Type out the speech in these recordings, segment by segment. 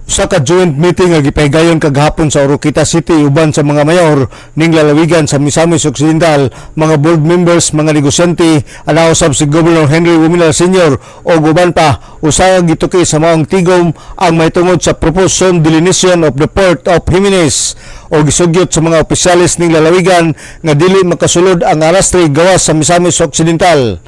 Sa ka-joint meeting nga gipahigayon kagahapon sa Oroquita City uban sa mga mayor ning lalawigan sa Misamis Occidental, mga board members, mga negosyante, anausab si Governor Henry Wominal Sr. o uban pa usa gituki sa maong tigom ang mahitungod sa proposed zone delineation of the Port of Jimenez o gisugyot sa mga opisyalis ning lalawigan nga dili makasulod ang arastre gawas sa Misamis Occidental.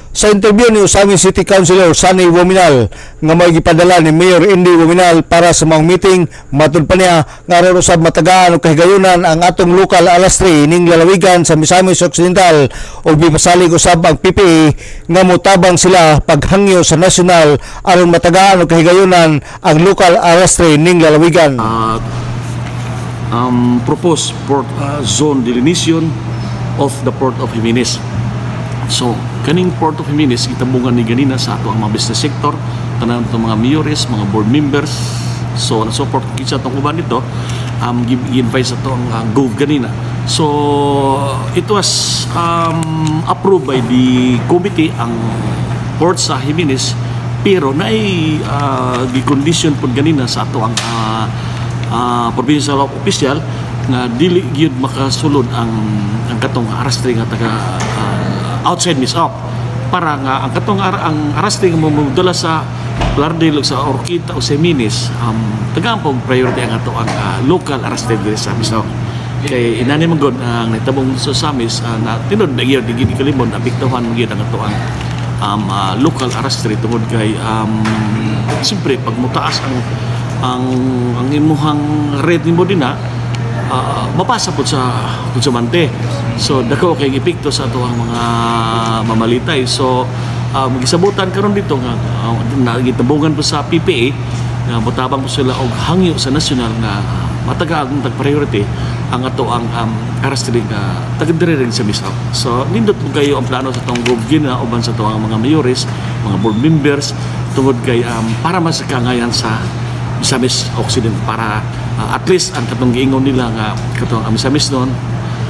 Sa interview ni Usami City Councilor Sunny Wominal nga may gipadala ni Mayor Indy Wominal para sa mga meeting, matud pa niya nga aron usab matagaan og kahigayunan ang atong lokal alastri ning lalawigan sa Misamis Occidental ug gipasalig usab ang PPA nga motabang sila paghangyo sa nasyonal aron matagaan og kahigayunan ang lokal alastri ning lalawigan. Proposed port zone delineation of the Port of Jimenez. So, kaning Port of Jimenez, itabungan ni ganina sa ato ang mga business sector, tanan itong mga mayores, mga board members, so support kita itong uban nito, gi-invite sa ito ang GOV ganina. So, it was approved by the committee ang Port sa Jimenez, pero naay gi-condition po ganina sa ato ang provincial official na dili gyud makasulod ang katong arastre nga taga outside Misao para nga ang katong ang arastre nga mamudala sa Lardil sa Oroquita o Jimenez tagampong priority ang ato ang local arastre diri sa Misao. Kay inani man gud ang natabong sa Samis na tinod na gyud digid kalimon apektuhan gyud ang ato ang local arastre tungod kay siyempre pag mutaas ang imuhang rate nimo dinha mapasa po sa konsumante. So dako kay epekto sa ato ang mga mamalitay. So magisabutan karon dito nga nagitabungan po sa PPA nga motabang po sila og hangyo sa nasyonal nga matagaang tag-priority ang ato ang arastre nga taga-dire rin sa Misao. So nindot po kayo ang plano sa itong govgina uban sa itong mga mayores, mga board members tungod kay para masakangayan sa Misamis Occidental para at least ang katong giingon nila nga katong Misamis noon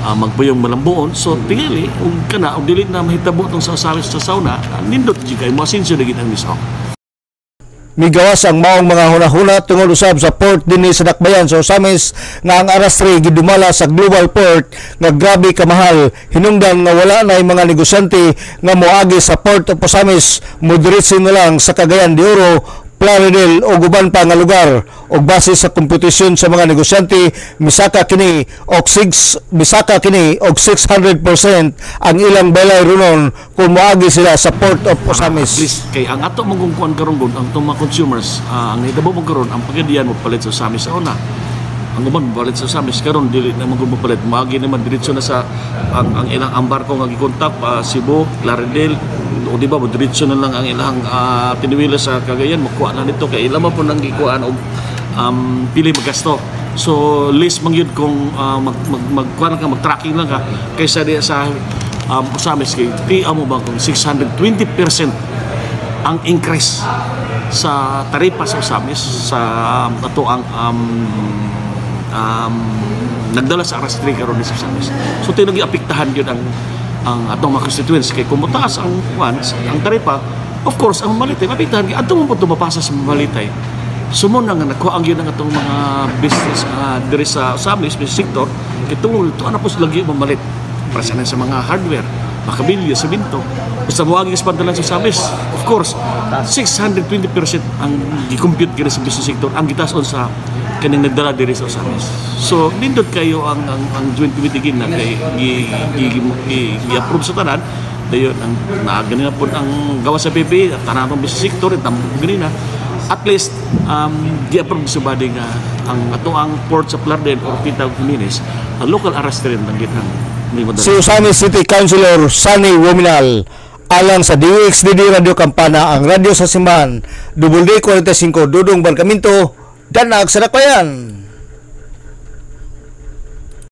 magbayong malambuon. So tingali ug kana og dili na mahitabo tong sa Samis sa sauna nindot jud kay mo asenso na gid ang Misao. Migawas ang maong mga hunahuna tungod usab sa port dinhi sa Dakbayan sa Osamis nga ang arastre gidumala sa global port nga grabe kamahal. Hinungdan nga wala na mga negosyante nga moagi sa Port of Osamis, moderate na lang sa Cagayan de Oro, Plaridel o guban pa nga lugar og base sa kompetisyon sa mga negosyante misaka kini og 600% ang ilang balay runon kung moagi sila sa Port of Osamis. Kay ang ato magungkuan karon gud ang mga consumers ang hitabo mo karon ang pagadian mo palit sa Osamis sa una. Ang uban palit sa Osamis karon dili na magud palit moagi naman diretso na sa ang ilang barko nga gikontak Cebu, Plaridel o di ba diretso na lang ang ilang tiniwila sa Cagayan makuha na nito kay ilang po nang gikuan og pili magasto. So list man yun kung magkuan ka mag-tracking lang ka kaysa di sa Osamis kay ti amo ba kung 620% ang increase sa taripa sa Osamis sa ato ang nagdala sa arastre karon sa Osamis. So tinagi apektahan yun ang atong mga constituents kay kung mataas ang taripa, of course ang malitay mapektahan kay atong mo mapasa sa malitay. Sumon na nga nakuha ang yun ang atong mga business diri sa Osamis business sector kay tungod to ana po sila gyud mamalit para sa mga hardware, makabilya, semento. Basta moagi sa pantalan sa Osamis, of course 620% ang gi-compute kini sa business sector ang gitason sa kaning nagdala diri sa Osamis. So nindot kayo ang joint committee na kay i-approve sa tanan dayon ang ganina po ang gawa sa PPA at tanan ng business sector itang ganina at least di-approve sa body nga ang ato ang port sa Plaridel or Oroquita Jimenez ang local arastre ng gitang si Usami City Councilor Sunny Wominal alang sa DXDD Radio Campana, ang radyo sa Simbahan, WD 45 Dudong Barcaminto, Danag sa Dakbayan.